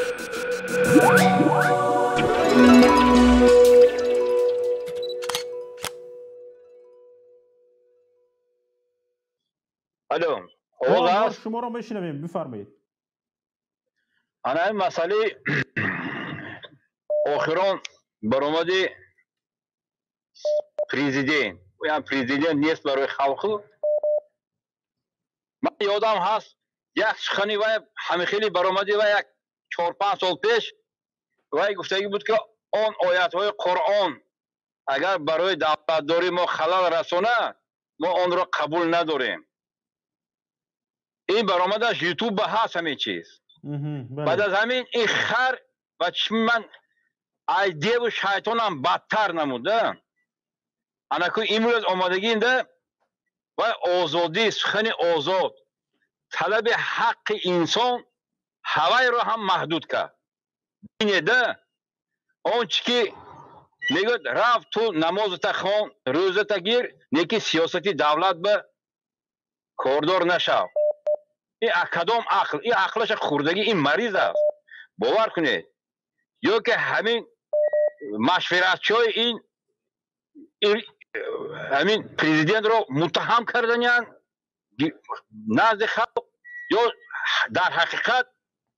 الو آواز هست؟ شما رو بشنویم، بفرمایید. انا این مسئله آخران برآمده پرزیدنت و یا پرزیدنت نیست برای خلق. من یادم هست یک سخنی و همه خیلی برآمده و یک 4-5 سال پیش و گفتگی بود که آن آیات های قرآن اگر برای دولتداری ما خلل رسانه ما آن را قبول نداریم. این برآمدش یوتیوب هست همه چیز. بعد از همین این خر و من ای دیو و شیطانم بدتر نموده. انا که امروز آمادگی اینده و آزادی، سخن آزاد، طلب حق انسان هوای رو هم محدود کرد. این ده آنچه که میگه رفت تو نمازت خوان روزت گیر نیکی سیاستی دولت به کاردار نشو. این کدام عقل؟ این عقلش خوردگی، این مریض است. باور کنید. یا که همین مشورتچای این همین پرزیدنت رو متهم کردن نزد خلق، یا در حقیقت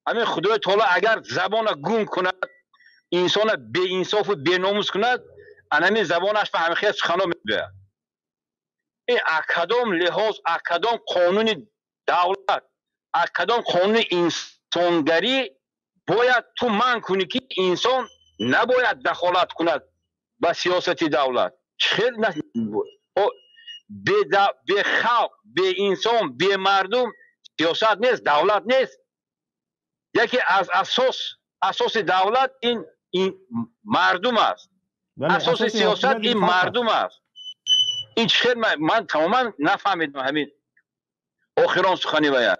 همین خدای تعالی اگر زبان گم کند، انسان بی انصاف و بی ناموس کند، همین زبانش به همین خیلی سخنا میگه. این کدام لحاظ، کدام قانون دولت، کدام قانون انسانگری باید تو من کنی که انسان نباید دخالت کند به سیاست دولت؟ خیلی به خلق، به انسان، به مردم سیاست نیست، دولت نیست. یکی از اساس دولت این مردم است. اساس سیاست این مردم است. این خیلی من تماما نفهمیدم همین آخران سخنی باید.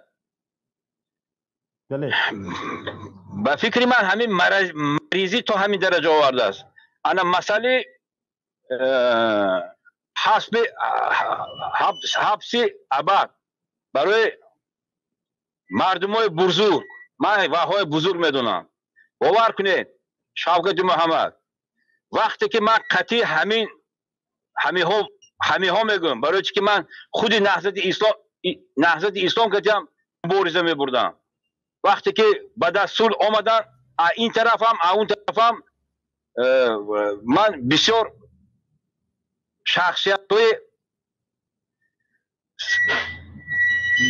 با فکر من همین مریضی تو همین درجه آورده است. انا مسئله حبس ابد برای مردم های بزرگ، من وهای بزرگ میدونم. باور کنید شوکت محمد وقتی که من قطعی همه ها میگم، برای چی که من خود نهضت اسلام کردم مبارزه میبردم. وقتی که به دستور آمدن این طرف هم اون طرف هم، من بسیار شخصیت های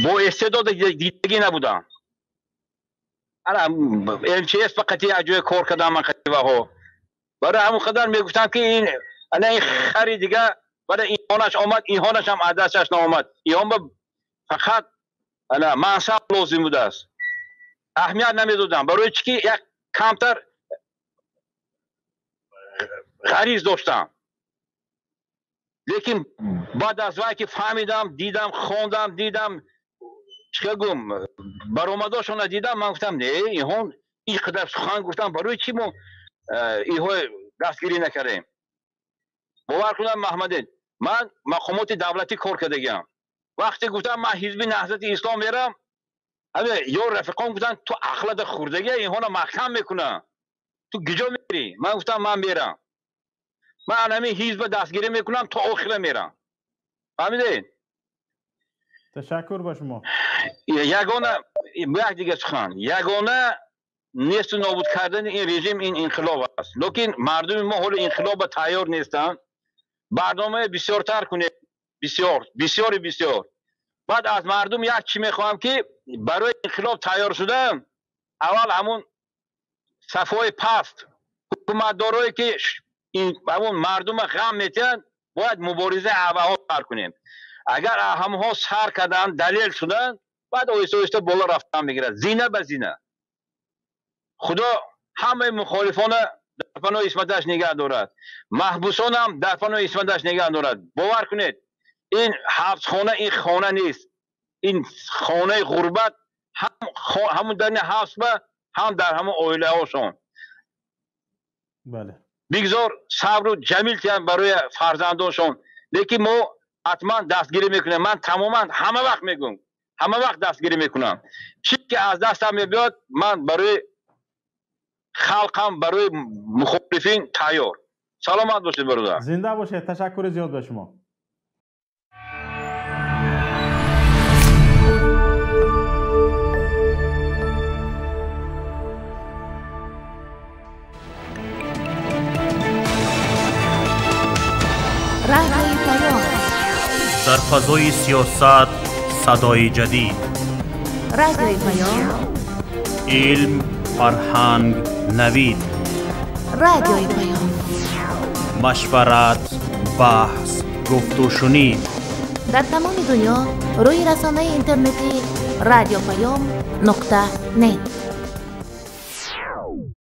با استعداد دیگه نبودم. انا MCS فقط اجوی کار کردم من خیلی ها. برای همون قدر میگفتم که این خری دیگه برای اینهانش آمد، اینهانش هم عدسش نامد. اینهان فقط منصب لازم بوده است. اهمیت نمیدادم. برای چی که یک کمتر غریز داشتم. لیکن بعد از وقتی که فهمیدم، دیدم، خواندم، دیدم، چه گم برآمداشون دیدم، من گفتم نه اینها این قدر سخن گفتم، برای چی ما اینها دستگیری نکردیم؟ باور کنم محمدین، من مقامات دولتی کار کردم. وقتی گفتم من حزب نهضت اسلام میرم، یا رفیقان گفتن تو عقلت خوردگی اینها محکم میکنه، تو گجا میری. من گفتم من میرم، من همین حزب دستگیری میکنم تا آخر میرم. فهمیدین؟ تشکر با شما. یگانه یک دیگه سخن، یگانه نیست نابود کردن این رژیم این انقلاب است. لیکن مردم ما حال انقلاب تیار نیستن. برنامه بسیار تر کنید، بسیار. بعد از مردم یک چی میخوام که برای انقلاب تیار شدن، اول همون صفای پست حکومتدارایی که همون مردم غم میتن باید مبارزه ها سر کنیم. اگر همها سر کردن دلیل شدن، بعد آیسته بالا رفتن میگیرد، زینه به زینه. خدا همه مخالفان در پناه اسمتش نگه دارد، محبوسان هم در پناه اسمتش نگه دارد. باور کنید این حبس خانه این خانه نیست، این خانه غربت، همون در حبس به هم در همون عائله هاشون. بله. بگذار صبر و جمیل کردن برای فرزندانشون. لیکن ما حتما دستگیری میکنیم. من تماما همه وقت میگم، همه وقت دستگیری میکنم. چی که از دستم میاد من برای خلقم برای مخالفین تیار. سلامت باشید برادر. زنده باشید. تشکر زیاد به شما. رادیوی پیام، در فضای سیاست صدای جدید. رادیوی پیام، علم، فرهنگ، نوید. رادیوی پیام، مشورت، بحث، گفت و شنید. در تمام دنیا روی رسانه اینترنتی رادیو پیام نقطه نت.